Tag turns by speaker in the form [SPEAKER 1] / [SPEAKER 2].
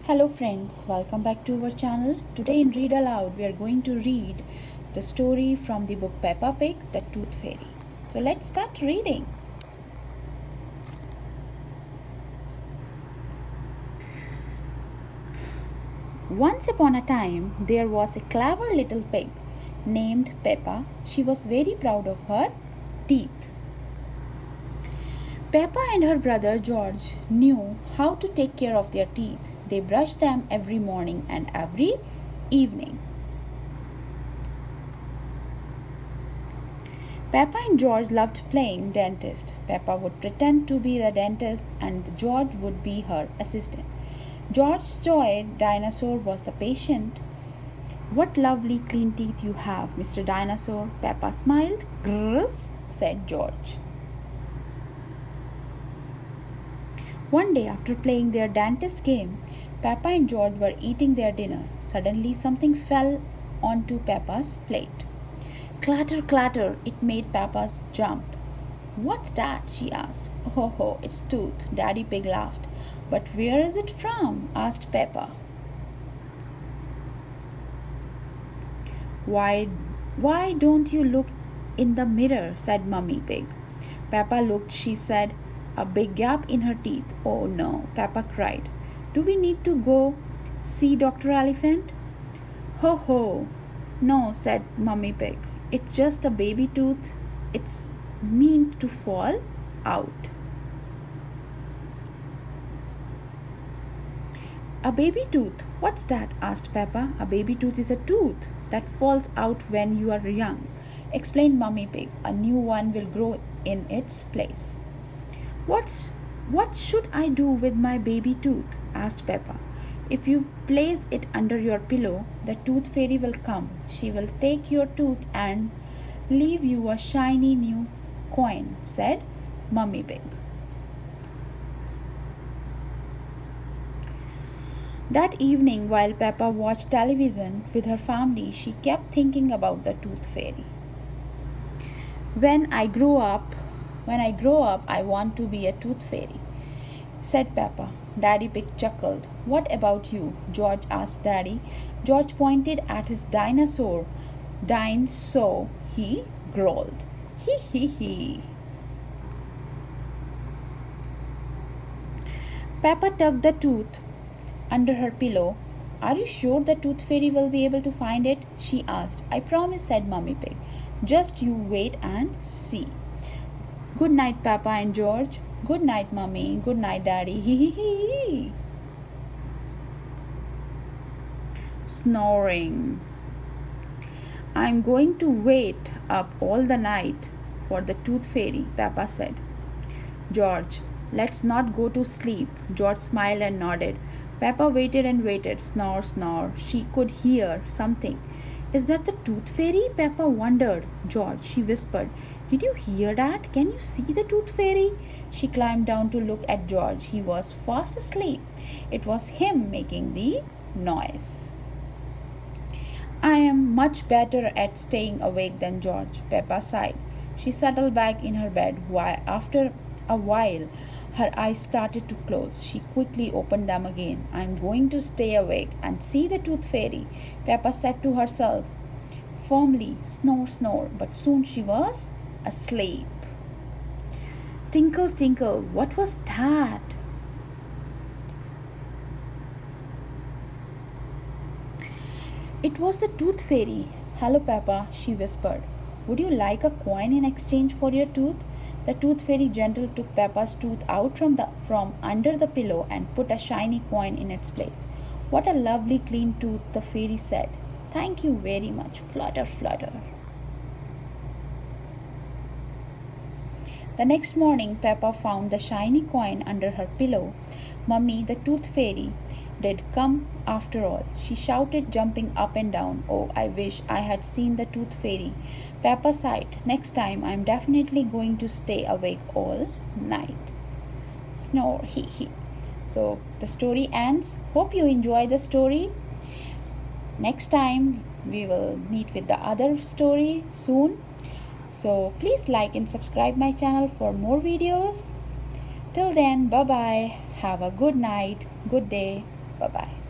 [SPEAKER 1] Hello friends, welcome back to our channel. Today in Read Aloud we are going to read the story from the book Peppa Pig, the Tooth Fairy. So let's start reading. Once upon a time there was a clever little pig named Peppa. She was very proud of her teeth. Peppa and her brother George knew how to take care of their teeth. They brushed them every morning and every evening. Peppa and George loved playing dentist. Peppa would pretend to be the dentist and George would be her assistant. George's toy dinosaur was the patient. "What lovely clean teeth you have, Mr. Dinosaur." Peppa smiled. "Grrr," said George. One day, after playing their dentist game, Peppa and George were eating their dinner. Suddenly, something fell onto Peppa's plate. Clatter, clatter! It made Peppa jump. "What's that?" she asked. "Oh, ho, it's Tooth," Daddy Pig laughed. "But where is it from?" asked Peppa. Why don't you look in the mirror?" said Mummy Pig. Peppa looked. She said, a big gap in her teeth. "Oh no," Peppa cried. "Do we need to go see Dr. Elephant?" "Ho ho, no," said Mummy Pig. "It's just a baby tooth. It's mean to fall out." "A baby tooth? What's that?" asked Peppa. "A baby tooth is a tooth that falls out when you are young," explained Mummy Pig. "A new one will grow in its place." What should I do with my baby tooth?" asked Peppa. "If you place it under your pillow, the tooth fairy will come. She will take your tooth and leave you a shiny new coin," said Mummy Pig. That evening, while Peppa watched television with her family, she kept thinking about the tooth fairy. When I grow up, I want to be a tooth fairy," said Peppa. Daddy Pig chuckled. "What about you?" George asked Daddy. George pointed at his dinosaur. "Dinosaur," he growled. "Hee hee hee." Peppa tucked the tooth under her pillow. "Are you sure the tooth fairy will be able to find it?" she asked. "I promise," said Mummy Pig. "Just you wait and see." "Good night, Peppa and George." "Good night, Mummy." "Good night, Daddy." Hee hee hee. Snoring. "I'm going to wait up all the night for the tooth fairy," Peppa said. "George, let's not go to sleep." George smiled and nodded. Peppa waited and waited. Snore, snore. She could hear something. "Is that the tooth fairy?" Peppa wondered. "George," she whispered, "did you hear that? Can you see the tooth fairy?" She climbed down to look at George. He was fast asleep. It was him making the noise. "I am much better at staying awake than George," Peppa sighed. She settled back in her bed. After a while, her eyes started to close. She quickly opened them again. "I'm going to stay awake and see the tooth fairy," Peppa said to herself firmly. Snore, snore. But soon she was asleep. Tinkle, tinkle. What was that? It was the tooth fairy. "Hello, Peppa," she whispered. "Would you like a coin in exchange for your tooth?" The tooth fairy gently took Peppa's tooth out from under the pillow and put a shiny coin in its place. "What a lovely clean tooth," the fairy said. "Thank you very much." Flutter, flutter. The next morning, Peppa found the shiny coin under her pillow. "Mummy, the tooth fairy did come after all," she shouted, jumping up and down. "Oh, I wish I had seen the tooth fairy." Peppa sighed. "Next time, I'm definitely going to stay awake all night." Snore, hee hee. So the story ends. Hope you enjoy the story. Next time, we will meet with the other story soon. So please like and subscribe my channel for more videos. Till then, bye bye. Have a good night, good day. Bye bye.